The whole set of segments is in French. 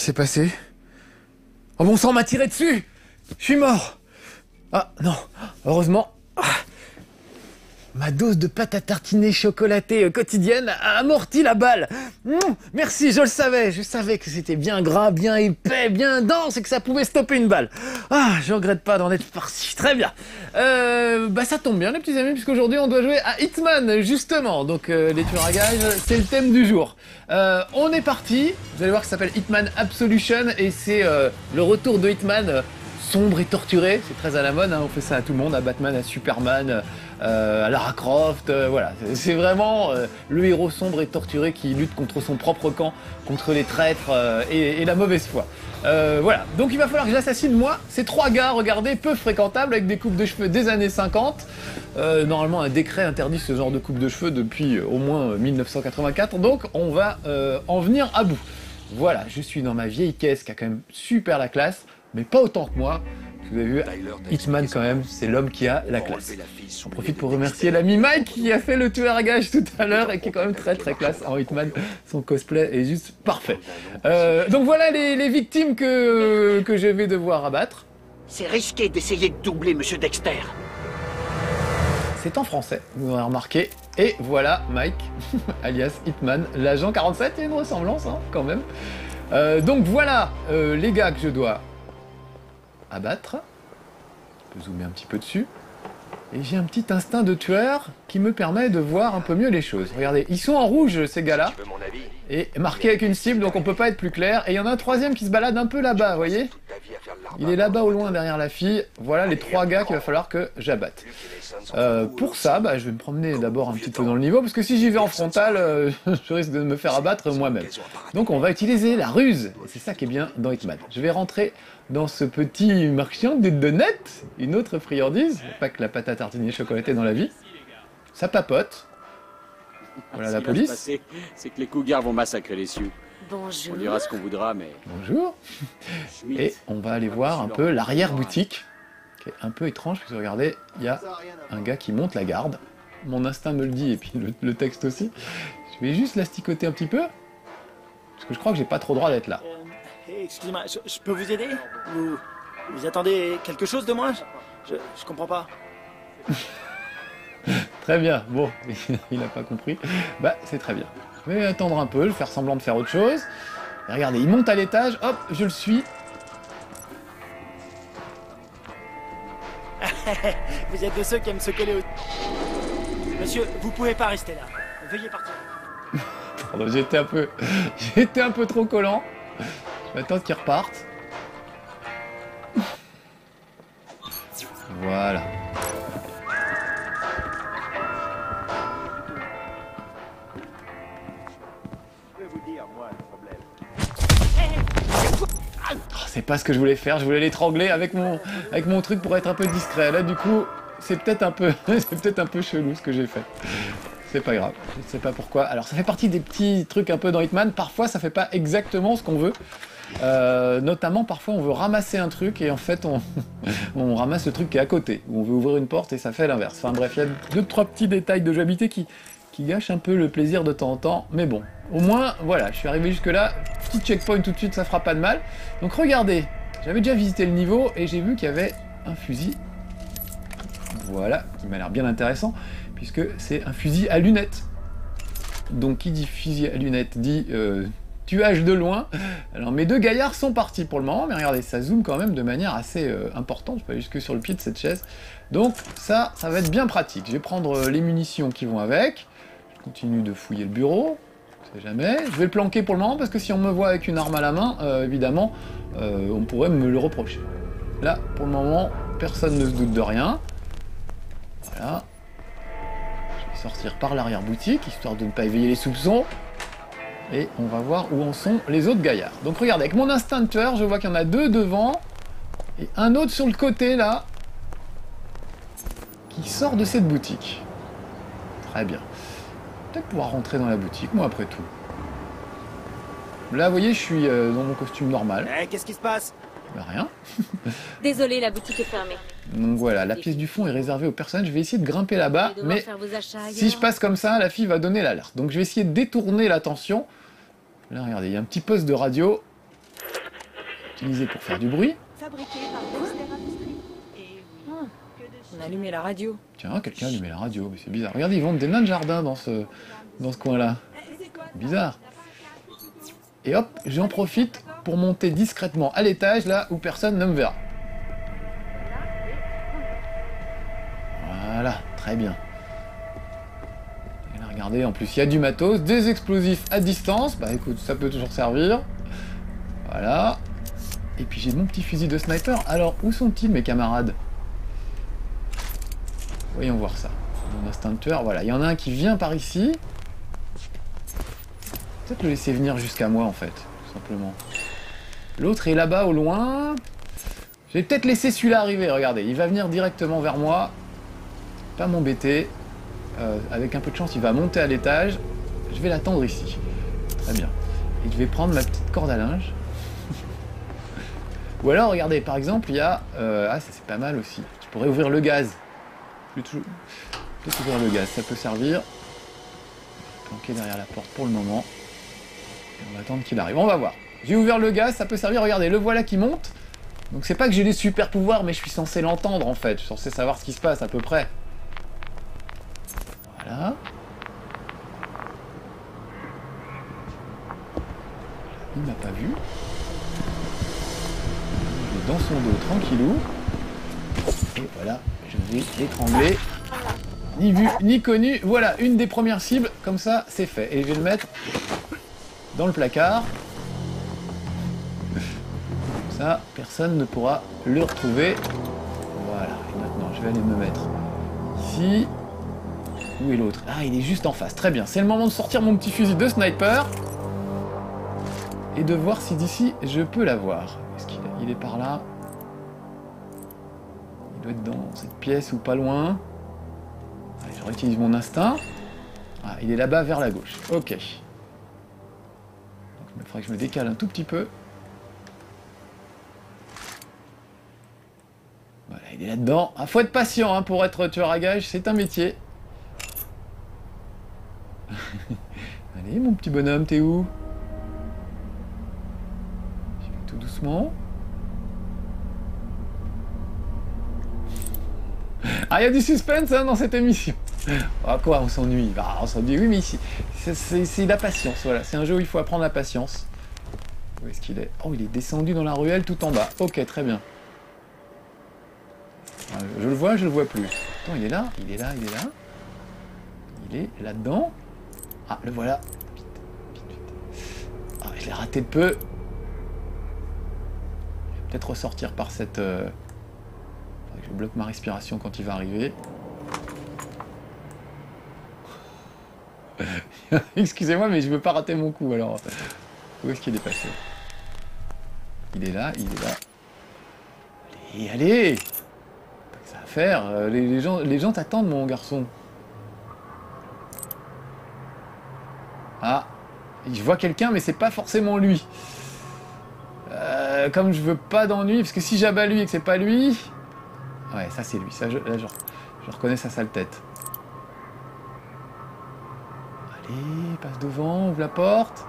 s'est passé? Oh bon sang, m'a tiré dessus! Je suis mort! Ah non, heureusement, ma dose de pâte à tartiner chocolatée quotidienne a amorti la balle. Merci, je savais que c'était bien gras, bien épais, bien dense et que ça pouvait stopper une balle. Ah, je regrette pas d'en être parti, très bien. Bah ça tombe bien les petits amis, puisqu'aujourd'hui on doit jouer à Hitman justement. Donc les tueurs à gages, c'est le thème du jour. On est parti, vous allez voir que ça s'appelle Hitman Absolution et c'est le retour de Hitman sombre et torturé, c'est très à la mode, hein, on fait ça à tout le monde, à Batman, à Superman, à Lara Croft, voilà, c'est vraiment le héros sombre et torturé qui lutte contre son propre camp, contre les traîtres et la mauvaise foi. Voilà, donc il va falloir que j'assassine moi ces trois gars, regardez, peu fréquentables, avec des coupes de cheveux des années 50. Normalement un décret interdit ce genre de coupe de cheveux depuis au moins 1984, donc on va en venir à bout. Voilà, je suis dans ma vieille caisse qui a quand même super la classe, mais pas autant que moi. Vous avez vu, Hitman quand même, c'est l'homme qui a la classe. J'en profite pour remercier l'ami Mike qui a fait le tueur à gages tout à l'heure et qui est quand même très classe en Hitman. Son cosplay est juste parfait. Donc voilà les victimes que je vais devoir abattre. C'est risqué d'essayer de doubler Monsieur Dexter. C'est en français, vous aurez remarqué. Et voilà Mike, alias Hitman, l'agent 47, il y a une ressemblance hein, quand même. Donc voilà les gars que je dois abattre. Je peux zoomer un petit peu dessus. Et j'ai un petit instinct de tueur qui me permet de voir un peu mieux les choses. Regardez, ils sont en rouge ces gars-là. Et marqués avec une cible, donc on peut pas être plus clair. Et il y en a un troisième qui se balade un peu là-bas, vous voyez? Il est là-bas au loin derrière la fille. Voilà les trois gars qu'il va falloir que j'abatte. Pour ça, bah, je vais me promener d'abord un petit peu dans le niveau, parce que si j'y vais en frontal, je risque de me faire abattre moi-même. Donc on va utiliser la ruse. Et c'est ça qui est bien dans Hitman. Je vais rentrer dans ce petit marchand de donuts, une autre friandise, pas que la pâte à tartiner chocolatée dans la vie. Ça papote. Voilà la police. C'est que les cougars vont massacrer les Sioux. Bonjour. On dira ce qu'on voudra, mais... Bonjour. Et on va aller voir un peu l'arrière-boutique, qui est un peu étrange, parce que regardez, il y a un gars qui monte la garde. Mon instinct me le dit, et puis le texte aussi. Je vais juste l'asticoter un petit peu, parce que je crois que j'ai pas trop droit d'être là. Excusez-moi, je peux vous aider? Vous attendez quelque chose de moi? Je comprends pas. Très bien, bon, il n'a pas compris. Bah, c'est très bien. Je vais attendre un peu, je vais faire semblant de faire autre chose. Et regardez, il monte à l'étage, hop, je le suis. Vous êtes de ceux qui aiment se coller au... Monsieur, vous pouvez pas rester là. Veuillez partir. Pardon, j'étais un peu trop collant. Je vais attendre qu'il reparte. Voilà. C'est pas ce que je voulais faire, je voulais l'étrangler avec mon truc pour être un peu discret. Là du coup, c'est peut-être un peu chelou ce que j'ai fait. C'est pas grave, je ne sais pas pourquoi. Alors ça fait partie des petits trucs un peu dans Hitman, parfois ça fait pas exactement ce qu'on veut. Notamment parfois on veut ramasser un truc et en fait on ramasse le truc qui est à côté. Ou on veut ouvrir une porte et ça fait l'inverse. Enfin bref, il y a 2-3 petits détails de jouabilité qui gâchent un peu le plaisir de temps en temps. Mais bon, au moins voilà, je suis arrivé jusque là. Petit checkpoint tout de suite, ça fera pas de mal. Donc regardez, j'avais déjà visité le niveau et j'ai vu qu'il y avait un fusil. Voilà, qui m'a l'air bien intéressant, puisque c'est un fusil à lunettes. Donc qui dit fusil à lunettes dit tuage de loin. Alors mes deux gaillards sont partis pour le moment, mais regardez, ça zoome quand même de manière assez importante. Je peux aller jusque sur le pied de cette chaise. Donc ça va être bien pratique. Je vais prendre les munitions qui vont avec. Je continue de fouiller le bureau. On sait jamais. Je vais le planquer pour le moment, parce que si on me voit avec une arme à la main, évidemment, on pourrait me le reprocher. Là, pour le moment, personne ne se doute de rien. Voilà. Je vais sortir par l'arrière-boutique, histoire de ne pas éveiller les soupçons. Et on va voir où en sont les autres gaillards. Donc regardez, avec mon instinct de tueur, je vois qu'il y en a deux devant, et un autre sur le côté, là, qui sort de cette boutique. Très bien. Peut-être pouvoir rentrer dans la boutique, moi, après tout. Là, vous voyez, je suis dans mon costume normal. Qu'est-ce qui se passe? Bah, rien. Désolé, la boutique est fermée. Donc voilà, la pièce du fond est réservée aux personnes. Je vais essayer de grimper là-bas, mais si je passe comme ça, la fille va donner l'alerte. Donc je vais essayer de détourner l'attention. Là, regardez, il y a un petit poste de radio. utilisé pour faire du bruit. Fabriqué par Dexter Industries. Et oui, que de On a allumé la radio. Tiens, quelqu'un a allumé la radio, mais c'est bizarre. Regardez, ils vendent des nains de jardin dans ce coin-là. Bizarre. Et hop, j'en profite pour monter discrètement à l'étage, là où personne ne me verra. Voilà, très bien. Et là, regardez, en plus, il y a du matos, des explosifs à distance. Bah écoute, ça peut toujours servir. Voilà. Et puis j'ai mon petit fusil de sniper. Alors, où sont-ils, mes camarades? Voyons voir ça. Mon instinct de tueur, voilà. Il y en a un qui vient par ici. Peut-être le laisser venir jusqu'à moi, en fait, tout simplement. L'autre est là-bas, au loin. Je vais peut-être laisser celui-là arriver, regardez. Il va venir directement vers moi. Pas m'embêter. Avec un peu de chance, il va monter à l'étage. Je vais l'attendre ici. Très bien. Et je vais prendre ma petite corde à linge. Ou alors, regardez, par exemple, il y a... ah, ça c'est pas mal aussi. Je pourrais ouvrir le gaz. Peut-être ouvrir le gaz, ça peut servir. Planquer derrière la porte pour le moment. Et on va attendre qu'il arrive. On va voir. J'ai ouvert le gaz, ça peut servir. Regardez, le voilà qui monte. Donc c'est pas que j'ai des super pouvoirs, mais je suis censé l'entendre en fait. Je suis censé savoir ce qui se passe à peu près. Voilà. Il m'a pas vu. Il est dans son dos, tranquillou. Et voilà, je vais l'étrangler. Ni vu, ni connu. Voilà, une des premières cibles. Comme ça, c'est fait. Et je vais le mettre dans le placard. Comme ça, personne ne pourra le retrouver. Voilà. Et maintenant, je vais aller me mettre ici. Où est l'autre? Ah, il est juste en face. Très bien. C'est le moment de sortir mon petit fusil de sniper. Et de voir si d'ici, je peux l'avoir. Est-ce qu'il est? Il est par là. Il doit être dans cette pièce ou pas loin. Allez, je réutilise mon instinct. Ah, il est là-bas vers la gauche. Ok. Donc, il faudrait que je me décale un tout petit peu. Voilà, il est là-dedans. Ah, faut être patient hein, pour être tueur à gage, c'est un métier. Allez, mon petit bonhomme, t'es où? Je vais tout doucement. Ah, il y a du suspense hein, dans cette émission. Ah quoi, on s'ennuie. Ah, on s'ennuie, oui, mais ici, c'est la patience, voilà. C'est un jeu où il faut apprendre la patience. Où est-ce qu'il est? Oh, il est descendu dans la ruelle tout en bas. Ok, très bien. Ah, je le vois plus. Attends, il est là, il est là, il est là. Il est là-dedans. Ah, le voilà. Vite, vite, vite. Ah, je l'ai raté de peu. Je vais peut-être ressortir par cette... Je bloque ma respiration quand il va arriver. Excusez-moi, mais je veux pas rater mon coup, alors... Où est-ce qu'il est passé? Il est là, il est là. Allez, allez! Pas que ça à faire. Les gens t'attendent, mon garçon. Ah, je vois quelqu'un, mais c'est pas forcément lui. Comme je veux pas d'ennui, parce que si j'abats lui et que c'est pas lui... Ouais, ça c'est lui. Ça, là, je reconnais sa sale tête. Allez, passe devant, ouvre la porte.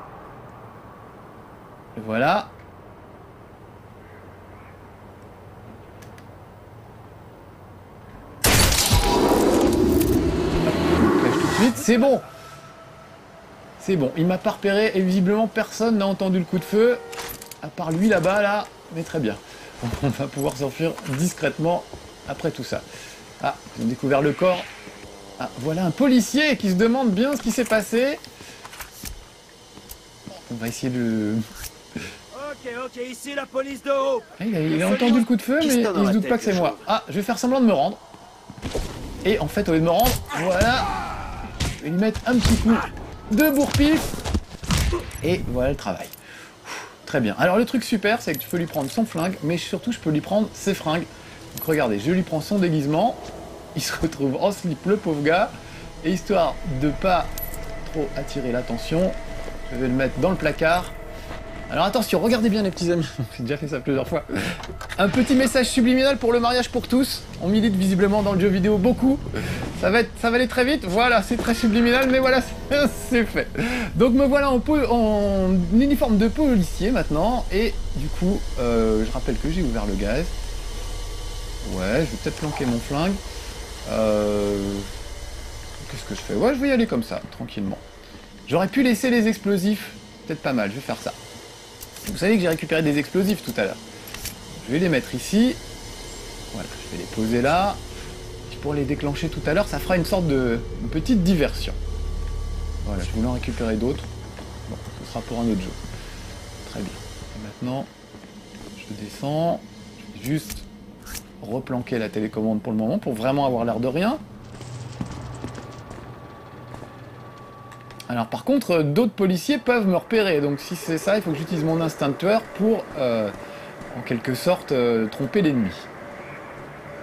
Le voilà. Cache tout de suite, c'est bon. C'est bon, il m'a pas repéré et visiblement personne n'a entendu le coup de feu. À part lui là-bas, là. Mais très bien. On va pouvoir s'enfuir discrètement après tout ça. Ah, ils ont découvert le corps. Ah, voilà un policier qui se demande bien ce qui s'est passé. On va essayer de... Ok, ici la police de haut. Ah, il a entendu le coup de feu, mais il se doute pas que c'est moi. Ah, je vais faire semblant de me rendre. Et en fait, au lieu de me rendre, voilà. Je vais lui mettre un petit coup de bourre-pif. Et voilà le travail. Très bien. Alors le truc super, c'est que tu peux lui prendre son flingue, mais surtout je peux lui prendre ses fringues. Donc regardez, je lui prends son déguisement, il se retrouve en slip le pauvre gars, et histoire de pas trop attirer l'attention, je vais le mettre dans le placard, Alors attention, regardez bien les petits amis, j'ai déjà fait ça plusieurs fois. Un petit message subliminal pour le mariage pour tous. On milite visiblement dans le jeu vidéo beaucoup. Ça va aller très vite, voilà, c'est très subliminal, mais voilà, c'est fait. Donc me voilà en uniforme de policier maintenant, et du coup, je rappelle que j'ai ouvert le gaz. Ouais, je vais peut-être planquer mon flingue. Qu'est-ce que je fais? Ouais, je vais y aller comme ça, tranquillement. J'aurais pu laisser les explosifs, peut-être pas mal, je vais faire ça. Vous savez que j'ai récupéré des explosifs tout à l'heure. Je vais les mettre ici. Voilà, je vais les poser là. Puis pour les déclencher tout à l'heure, ça fera une sorte de petite diversion. Voilà, je voulais en récupérer d'autres. Bon, ce sera pour un autre jeu. Très bien. Et maintenant, je descends. Je vais juste replanquer la télécommande pour le moment, pour vraiment avoir l'air de rien. Alors par contre, d'autres policiers peuvent me repérer, donc si c'est ça, il faut que j'utilise mon instinct de tueur pour, en quelque sorte, tromper l'ennemi.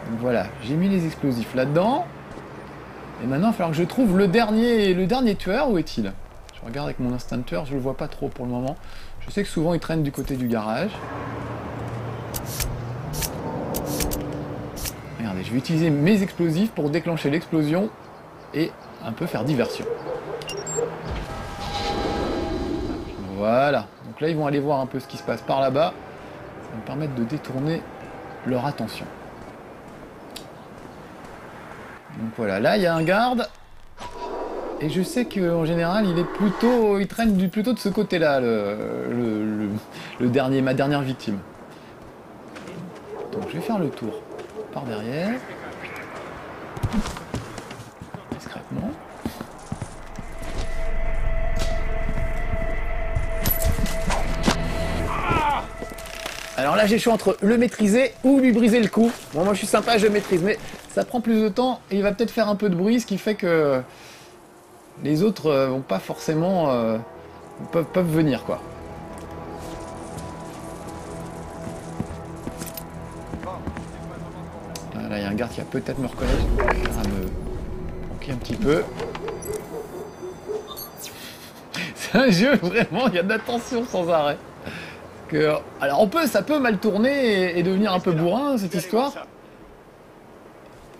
Donc voilà, j'ai mis les explosifs là-dedans. Et maintenant, il va falloir que je trouve le dernier tueur. Où est-il? Je regarde avec mon instinct de tueur, je le vois pas trop pour le moment. Je sais que souvent, il traîne du côté du garage. Regardez, je vais utiliser mes explosifs pour déclencher l'explosion et un peu faire diversion. Voilà, donc là ils vont aller voir un peu ce qui se passe par là-bas. Ça va me permettre de détourner leur attention. Donc voilà, là il y a un garde. Et je sais qu'en général il traîne plutôt de ce côté-là, le dernier, ma dernière victime. Donc je vais faire le tour par derrière. Discrètement. Alors là j'ai le choix entre le maîtriser ou lui briser le cou. Bon, moi je suis sympa, je maîtrise, mais ça prend plus de temps et il va peut-être faire un peu de bruit, ce qui fait que les autres vont pas forcément peuvent venir quoi. Là il y a un garde qui va peut-être me reconnaître, à me manquer un petit peu. C'est un jeu vraiment, il y a de la tension sans arrêt. Alors ça peut mal tourner et devenir un peu bourrin cette histoire,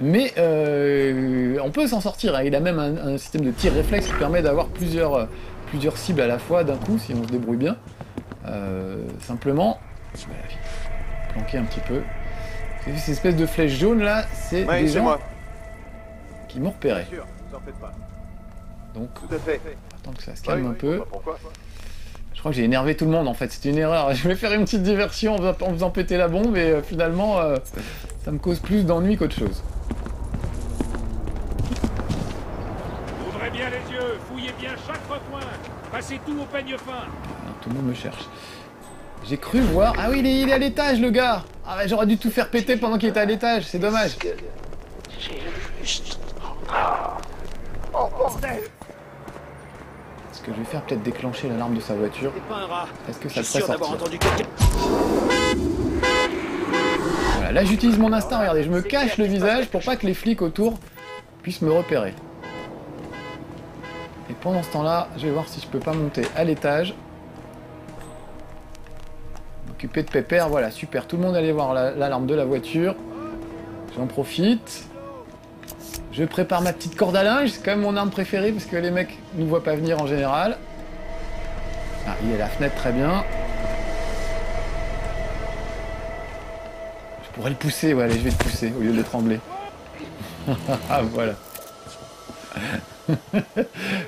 mais on peut s'en sortir, hein. Il a même un système de tir réflexe qui permet d'avoir plusieurs cibles à la fois d'un coup si on se débrouille bien. Simplement, voilà, planquer un petit peu. Vous avez vu cette espèce de flèche jaune là, c'est des gens qui m'ont repéré. Donc, attends que ça se calme un peu. Je crois que j'ai énervé tout le monde en fait, c'était une erreur. Je voulais faire une petite diversion en faisant péter la bombe et finalement ça me cause plus d'ennuis qu'autre chose. Ouvrez bien les yeux, fouillez bien chaque recoin, passez tout au peigne fin. Alors, tout le monde me cherche. J'ai cru voir... Ah oui, il est à l'étage le gars. Ah ouais, j'aurais dû tout faire péter pendant qu'il était à l'étage, c'est dommage. Est-ce que je vais faire peut-être déclencher l'alarme de sa voiture? Est-ce que ça le ferait sortir? Voilà, là j'utilise mon instinct, regardez, je me cache le visage pour pas que les flics autour puissent me repérer. Et pendant ce temps-là, je vais voir si je peux pas monter à l'étage. M'occuper de Pépère, voilà, super, tout le monde allait voir l'alarme de la voiture. J'en profite. Je prépare ma petite corde à linge, c'est quand même mon arme préférée parce que les mecs ne nous voient pas venir en général. Ah, il est à la fenêtre, très bien. Je pourrais le pousser, ouais, allez, je vais le pousser au lieu de l'étrangler. Ah, voilà.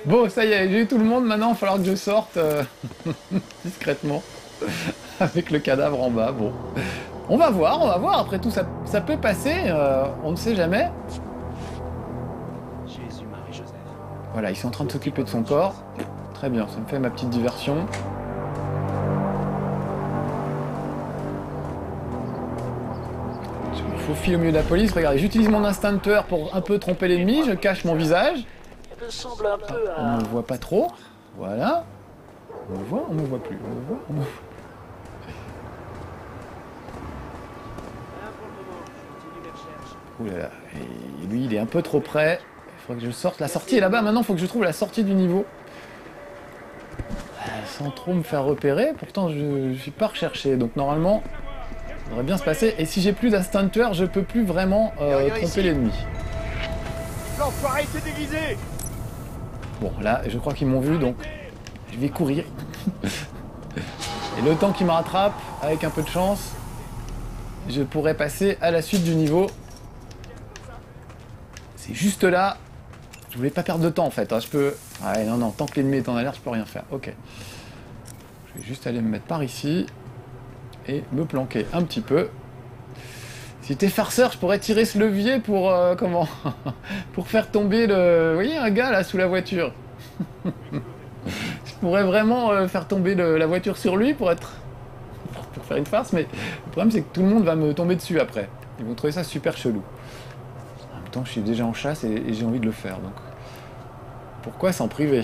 Bon, ça y est, j'ai eu tout le monde, maintenant il va falloir que je sorte discrètement avec le cadavre en bas. Bon, on va voir, après tout ça peut passer, on ne sait jamais. Voilà, ils sont en train de s'occuper de son corps. Très bien, ça me fait ma petite diversion. Je me faufile au milieu de la police. Regardez, j'utilise mon instinct de tueur pour un peu tromper l'ennemi. Je cache mon visage. On ne me voit pas trop. Voilà. On me voit, on me voit plus. On me voit, on me voit. Ouh là là. Et lui, il est un peu trop près. Il faut que je sorte. La sortie est là-bas. Maintenant, il faut que je trouve la sortie du niveau. sans trop me faire repérer. Pourtant, je suis pas recherché. Donc normalement, ça devrait bien se passer. Et si j'ai plus d'instinct tueur, je peux plus vraiment tromper l'ennemi. L'enfoiré s'est déguisé. Bon, là, je crois qu'ils m'ont vu, donc je vais courir. Et le temps qu'ils me rattrapent, avec un peu de chance, je pourrais passer à la suite du niveau. C'est juste là. Je voulais pas perdre de temps en fait. Hein. Je peux. Ouais, non, tant que l'ennemi est en alerte, je peux rien faire. Ok. Je vais juste aller me mettre par ici et me planquer un petit peu. Si t'es farceur, je pourrais tirer ce levier pour comment pour faire tomber le. Vous voyez un gars là sous la voiture. Je pourrais vraiment faire tomber la voiture sur lui pour faire une farce, mais le problème c'est que tout le monde va me tomber dessus après. Ils vont trouver ça super chelou. En même temps, je suis déjà en chasse et j'ai envie de le faire, donc pourquoi s'en priver?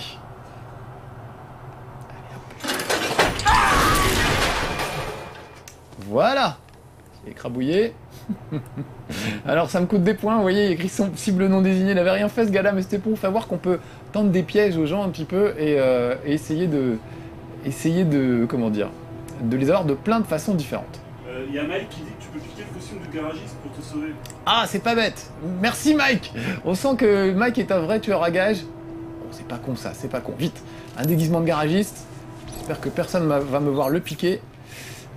Voilà, j'ai écrabouillé. Alors ça me coûte des points, vous voyez, il y a écrit son cible non désignée, il n'avait rien fait ce gars-là, mais c'était pour faire voir qu'on peut tendre des pièges aux gens un petit peu et essayer de, comment dire, de les avoir de plein de façons différentes. Il y a Mike qui dit que tu peux piquer le costume de garagiste pour te sauver. Ah, c'est pas bête. Merci Mike. On sent que Mike est un vrai tueur à gages. Bon, c'est pas con ça, c'est pas con. Vite, un déguisement de garagiste. J'espère que personne va me voir le piquer.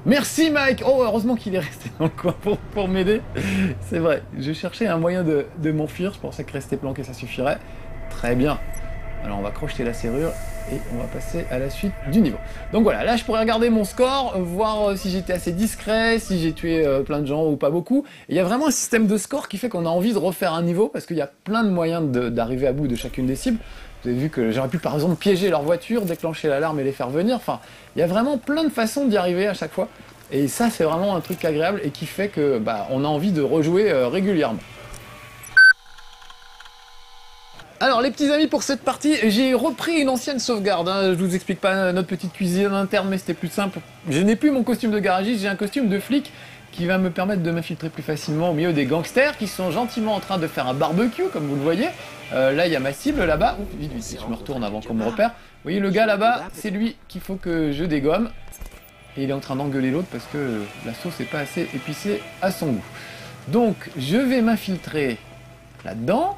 Merci Mike. Oh, heureusement qu'il est resté dans le coin pour m'aider. C'est vrai, je cherchais un moyen de m'enfuir. Je pensais que rester planqué, ça suffirait. Très bien. Alors on va crocheter la serrure et on va passer à la suite du niveau. Donc voilà, là je pourrais regarder mon score, voir si j'étais assez discret, si j'ai tué plein de gens ou pas beaucoup. Et il y a vraiment un système de score qui fait qu'on a envie de refaire un niveau parce qu'il y a plein de moyens d'arriver à bout de chacune des cibles. Vous avez vu que j'aurais pu par exemple piéger leur voiture, déclencher l'alarme et les faire venir. Enfin, il y a vraiment plein de façons d'y arriver à chaque fois. Et ça c'est vraiment un truc agréable et qui fait que on a envie de rejouer régulièrement. Alors les petits amis, pour cette partie, j'ai repris une ancienne sauvegarde, hein. Je vous explique pas notre petite cuisine interne, mais c'était plus simple. Je n'ai plus mon costume de garagiste, j'ai un costume de flic qui va me permettre de m'infiltrer plus facilement au milieu des gangsters qui sont gentiment en train de faire un barbecue, comme vous le voyez. Là, il y a ma cible là-bas. Vite, je me retourne avant qu'on me repère. Vous voyez le gars là-bas, c'est lui qu'il faut que je dégomme. Et il est en train d'engueuler l'autre parce que la sauce n'est pas assez épicée à son goût. Donc, je vais m'infiltrer là-dedans.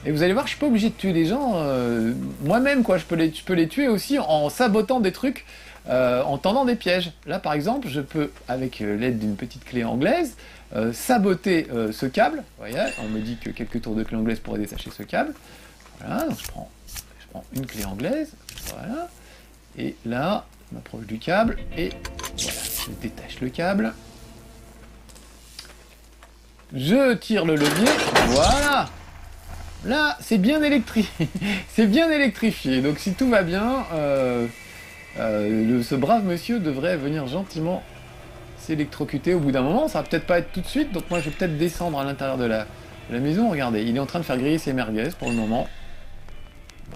Et vous allez voir, je suis pas obligé de tuer les gens moi-même, quoi. Je peux les tuer aussi en sabotant des trucs, en tendant des pièges. Là, par exemple, je peux, avec l'aide d'une petite clé anglaise, saboter ce câble. Vous voyez, on me dit que quelques tours de clé anglaise pourraient détacher ce câble. Voilà, donc je prends une clé anglaise, voilà. Et là, je m'approche du câble, et voilà, je détache le câble. Je tire le levier, voilà. Là, c'est bien électrifié. C'est bien électrifié. Donc si tout va bien, ce brave monsieur devrait venir gentiment s'électrocuter au bout d'un moment. Ça va peut-être pas être tout de suite, donc moi je vais peut-être descendre à l'intérieur de la maison. Regardez, il est en train de faire griller ses merguez pour le moment.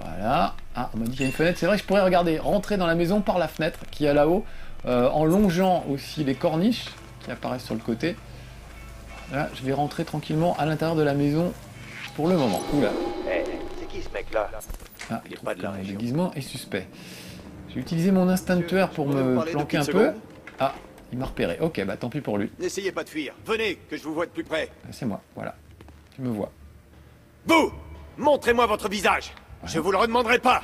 Voilà. Ah, on m'a dit qu'il y a une fenêtre. C'est vrai que je pourrais regarder, rentrer dans la maison par la fenêtre qui est là-haut, en longeant aussi les corniches qui apparaissent sur le côté. Là, je vais rentrer tranquillement à l'intérieur de la maison. Pour le moment. Oula. Hey, c'est qui ce mec-là? Ah, il est pas de la région. Le déguisement est suspect. J'ai utilisé mon instinct tueur pour me planquer un peu. Ah, il m'a repéré. Ok, bah tant pis pour lui. N'essayez pas de fuir. Venez, que je vous vois de plus près. C'est moi, voilà. Tu me vois. Vous! Montrez-moi votre visage. Voilà. Je vous le redemanderai pas.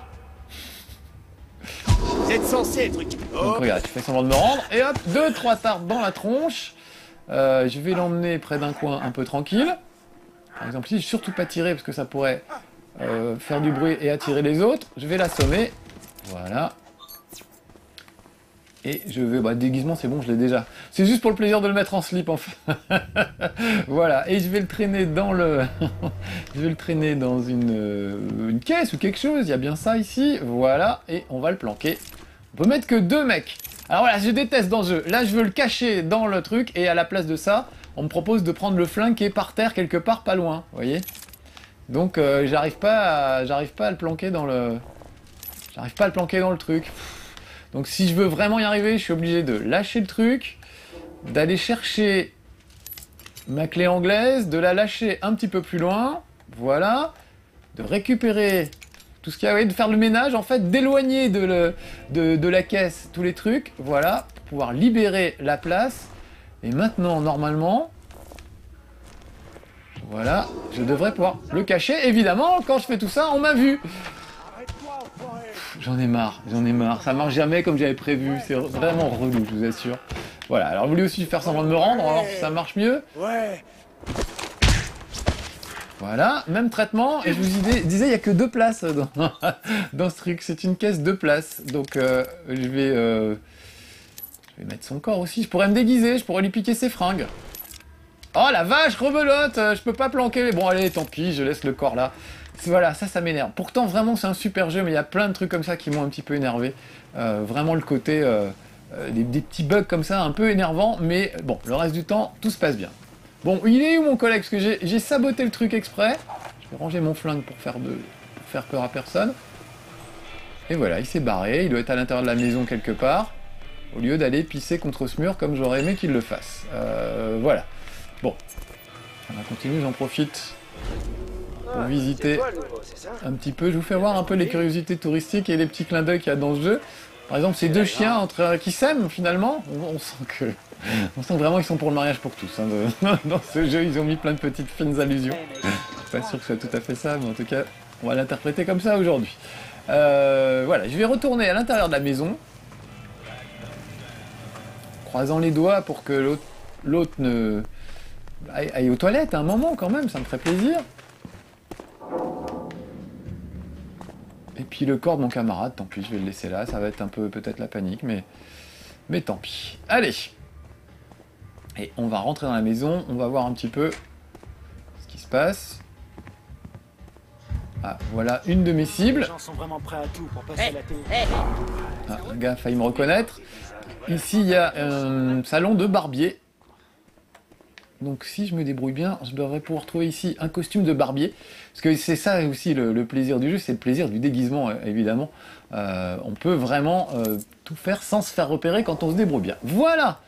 Vous êtes censé être... Donc regarde, tu fais semblant de me rendre. Et hop, 2-3 tartes dans la tronche. Je vais l'emmener près d'un coin un peu tranquille. Par exemple ici, surtout pas tirer parce que ça pourrait faire du bruit et attirer les autres. Je vais l'assommer. Voilà. Et je vais... déguisement, c'est bon, je l'ai déjà. C'est juste pour le plaisir de le mettre en slip, en fait. Voilà. Et je vais le traîner dans le... je vais le traîner dans une caisse ou quelque chose. Il y a bien ça ici. Voilà. Et on va le planquer. On peut mettre que 2 mecs. Alors voilà, je déteste dans le jeu. Là, je veux le cacher dans le truc. Et à la place de ça, on me propose de prendre le flingue qui est par terre quelque part pas loin, vous voyez. Donc j'arrive pas à le planquer dans le... J'arrive pas à le planquer dans le truc. Donc si je veux vraiment y arriver, je suis obligé de lâcher le truc, d'aller chercher ma clé anglaise, de la lâcher un petit peu plus loin, voilà, de récupérer tout ce qu'il y a, oui, de faire le ménage, en fait, d'éloigner de la caisse tous les trucs, voilà, pour pouvoir libérer la place. Et maintenant, normalement, voilà, je devrais pouvoir le cacher. Évidemment, quand je fais tout ça, on m'a vu. J'en ai marre, ça marche jamais comme j'avais prévu, c'est vraiment relou, je vous assure. Voilà, alors je voulais aussi faire semblant de me rendre, alors ça marche mieux. Ouais. Voilà, même traitement, et je vous disais, il n'y a que 2 places dans ce truc, c'est une caisse 2 places, donc je vais mettre son corps aussi, je pourrais me déguiser, je pourrais lui piquer ses fringues. Oh la vache, rebelote, je peux pas planquer, bon allez, tant pis, je laisse le corps là. Voilà, ça m'énerve. Pourtant, vraiment, c'est un super jeu, mais il y a plein de trucs comme ça qui m'ont un petit peu énervé. Vraiment le côté, des petits bugs comme ça, un peu énervants, mais bon, le reste du temps, tout se passe bien. Bon, il est où mon collègue? Parce que j'ai saboté le truc exprès. Je vais ranger mon flingue pour faire peur à personne. Et voilà, il s'est barré, il doit être à l'intérieur de la maison quelque part, au lieu d'aller pisser contre ce mur comme j'aurais aimé qu'il le fasse. Voilà. Bon, on va continuer, j'en profite pour visiter un petit peu. Je vous fais voir un peu les curiosités touristiques et les petits clins d'œil qu'il y a dans ce jeu. Par exemple, ces 2 chiens qui s'aiment finalement. On sent que vraiment ils sont pour le mariage pour tous. Hein, dans ce jeu, ils ont mis plein de petites fines allusions. Je suis pas sûr que ce soit tout à fait ça, mais en tout cas, on va l'interpréter comme ça aujourd'hui. Voilà, je vais retourner à l'intérieur de la maison, croisant les doigts pour que l'autre ne aille aux toilettes à un moment quand même, ça me ferait plaisir. Et puis le corps de mon camarade, tant pis, je vais le laisser là, ça va être un peu peut-être la panique, mais tant pis. Allez! Et on va rentrer dans la maison, on va voir un petit peu ce qui se passe. Ah, voilà une de mes cibles. Les gens sont vraiment prêts à tout pour passer à la télé. Ah, un gars a failli me reconnaître. Ici, il y a un salon de barbier. Donc si je me débrouille bien, je devrais pouvoir trouver ici un costume de barbier. Parce que c'est ça aussi le plaisir du jeu, c'est le plaisir du déguisement, évidemment. On peut vraiment tout faire sans se faire repérer quand on se débrouille bien. Voilà!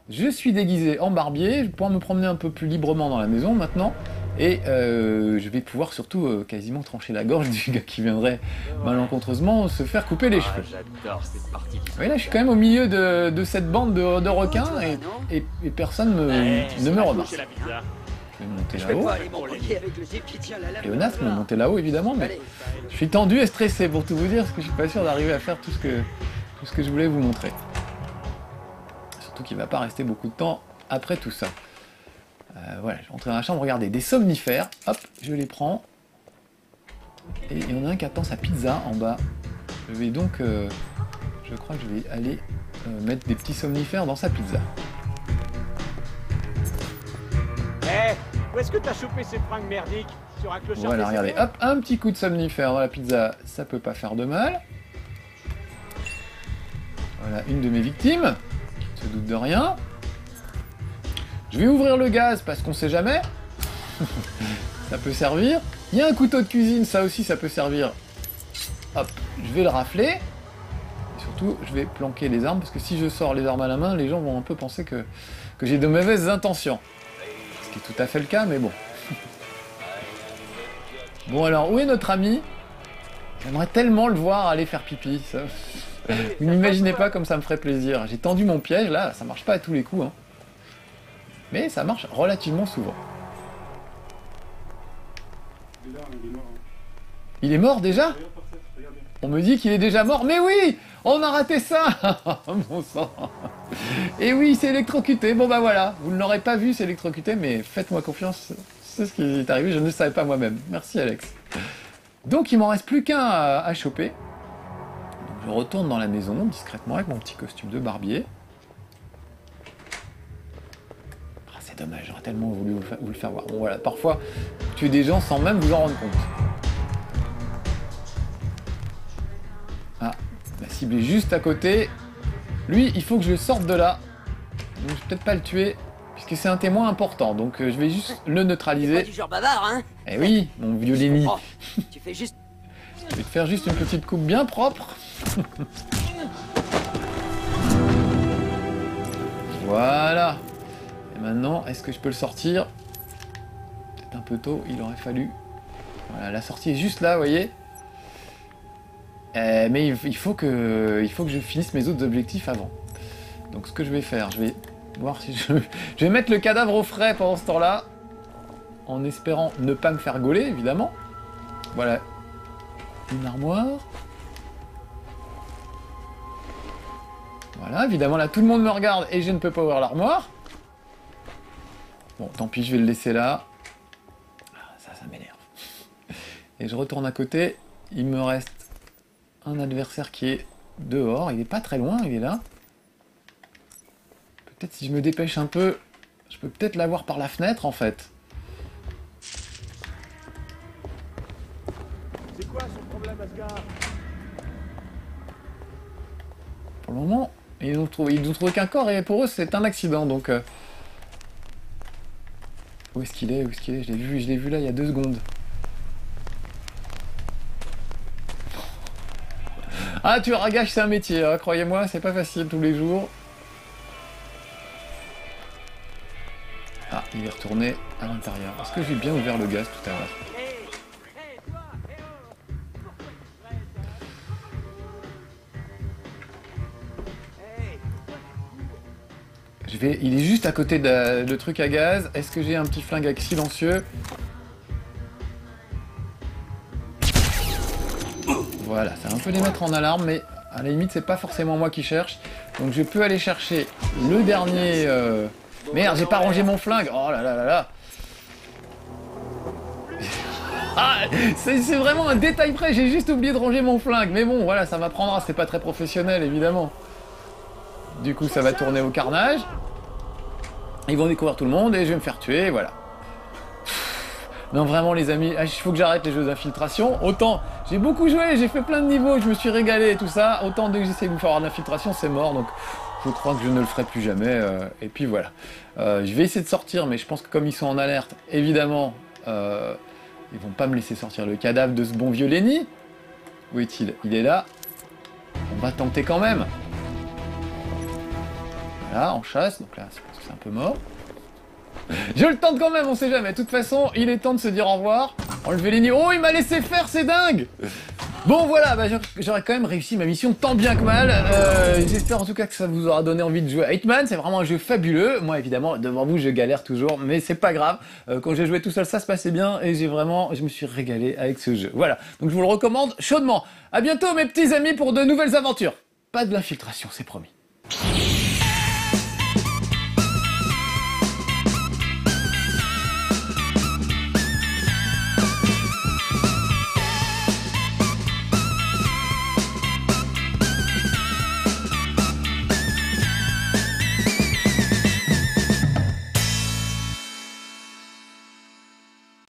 Je suis déguisé en barbier, je vais pouvoir me promener un peu plus librement dans la maison maintenant. Et je vais pouvoir surtout quasiment trancher la gorge du gars qui viendrait malencontreusement se faire couper les cheveux. J'adore cette partie. Oui, là je suis quand même au milieu de cette bande de requins et personne ne me remarque. Je vais monter là-haut. Léonas me monter là-haut évidemment, mais je suis tendu et stressé pour tout vous dire, parce que je suis pas sûr d'arriver à faire tout ce que je voulais vous montrer. Surtout qu'il va pas rester beaucoup de temps après tout ça. Voilà, je vais rentrer dans la chambre, regardez, des somnifères, hop, je les prends. Et il y en a un qui attend sa pizza en bas. Je vais donc, je crois que je vais aller mettre des petits somnifères dans sa pizza. Où est-ce que t'as chopé ces fringues merdiques? Sur un clochard? Voilà, regardez, hop, un petit coup de somnifère dans la pizza, ça peut pas faire de mal. Voilà, une de mes victimes, qui ne se doute de rien. Je vais ouvrir le gaz parce qu'on sait jamais. Ça peut servir. Il y a un couteau de cuisine, ça aussi ça peut servir. Hop, je vais le rafler. Et surtout, je vais planquer les armes parce que si je sors les armes à la main, les gens vont un peu penser que j'ai de mauvaises intentions. Ce qui est tout à fait le cas, mais bon. Bon alors, où est notre ami? J'aimerais tellement le voir aller faire pipi. Ça. Vous n'imaginez pas comme ça me ferait plaisir. J'ai tendu mon piège, là, ça marche pas à tous les coups. Hein. Mais ça marche relativement souvent. Il est mort déjà? On me dit qu'il est déjà mort. Mais oui! On a raté ça! Bon sang! Et oui, c'est électrocuté. Bon bah voilà, vous ne l'aurez pas vu, c'est électrocuté, mais faites-moi confiance. C'est ce qui est arrivé, je ne le savais pas moi-même. Merci Alex. Donc il m'en reste plus qu'un à choper. Donc, je retourne dans la maison discrètement avec mon petit costume de barbier. Ah, c'est dommage, j'aurais tellement voulu vous le faire voir. Bon voilà, parfois, tuer des gens sans même vous en rendre compte. Ah, la cible est juste à côté. Lui, il faut que je sorte de là. Donc je vais peut-être pas le tuer, puisque c'est un témoin important. Donc je vais juste le neutraliser. T'es pas du genre bavard, hein? Eh oui, mon vieux Lenny. Tu fais juste... Je vais te faire juste une petite coupe bien propre. Voilà. Et maintenant, est-ce que je peux le sortir? Peut-être un peu tôt, il aurait fallu. Voilà, la sortie est juste là, vous voyez. Mais il faut que je finisse mes autres objectifs avant. Donc ce que je vais faire, je vais voir si je vais mettre le cadavre au frais pendant ce temps-là. En espérant ne pas me faire gauler, évidemment. Voilà. Une armoire. Voilà, évidemment, là, tout le monde me regarde et je ne peux pas ouvrir l'armoire. Bon, tant pis, je vais le laisser là. Ah, ça m'énerve. Et je retourne à côté. Il me reste un adversaire qui est dehors. Il est pas très loin, il est là. Peut-être si je me dépêche un peu, je peux peut-être l'avoir par la fenêtre, en fait. C'est quoi son problème, Asgard? Pour le moment, ils n'ont trouvé qu'un corps et pour eux, c'est un accident, donc... Où est-ce qu'il est? Où est-ce qu'il est? Je l'ai vu là il y a 2 secondes. Ah, tu ragages, c'est un métier, hein, croyez-moi, c'est pas facile tous les jours. Ah, il est retourné à l'intérieur. Est-ce que j'ai bien ouvert le gaz tout à l'heure? Il est juste à côté de truc à gaz. Est-ce que j'ai un petit flingue avec silencieux? Voilà, ça va un peu les mettre en alarme, mais à la limite, c'est pas forcément moi qui cherche. Donc je peux aller chercher le dernier... Merde, j'ai pas rangé mon flingue. Oh là là là là. Ah, c'est vraiment un détail près, j'ai juste oublié de ranger mon flingue. Mais bon, voilà, ça m'apprendra, c'est pas très professionnel, évidemment. Du coup, ça va tourner au carnage. Ils vont découvrir tout le monde et je vais me faire tuer, voilà. Non, vraiment, les amis, il faut que j'arrête les jeux d'infiltration. Autant, j'ai beaucoup joué, j'ai fait plein de niveaux, je me suis régalé et tout ça. Autant dès que j'essaie de me faire avoir de l'infiltration, c'est mort. Donc, je crois que je ne le ferai plus jamais. Et puis voilà. Je vais essayer de sortir, mais je pense que comme ils sont en alerte, évidemment, ils vont pas me laisser sortir le cadavre de ce bon vieux Lenny. Où est-il? Il est là. On va tenter quand même. Voilà, en chasse, donc là, je pense que c'est un peu mort. Je le tente quand même, on sait jamais. De toute façon, il est temps de se dire au revoir. Enlever les nids. Oh, il m'a laissé faire, c'est dingue! Bon, voilà, bah, j'aurais quand même réussi ma mission tant bien que mal. J'espère en tout cas que ça vous aura donné envie de jouer à Hitman. C'est vraiment un jeu fabuleux. Moi, évidemment, devant vous, je galère toujours, mais c'est pas grave. Quand j'ai joué tout seul, ça se passait bien et je me suis régalé avec ce jeu. Voilà, donc je vous le recommande chaudement. À bientôt, mes petits amis, pour de nouvelles aventures. Pas de l'infiltration, c'est promis.